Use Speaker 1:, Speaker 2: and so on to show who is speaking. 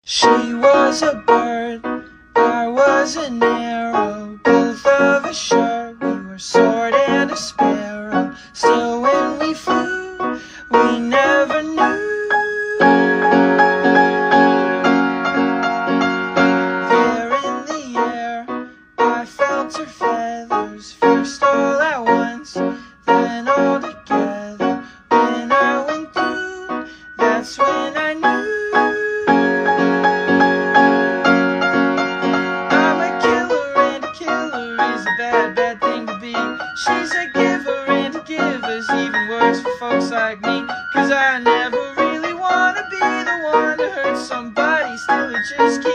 Speaker 1: She was a bird, I was an arrow, both of us sure we were sword and a sparrow. Still when we flew, we never knew. There in the air, I felt her feathers, first all at once, then all together. When I went through, that's when I knew. Bad thing to be. She's a giver and a giver's even worse for folks like me. Cause I never really wanna be the one to hurt somebody, still it just keeps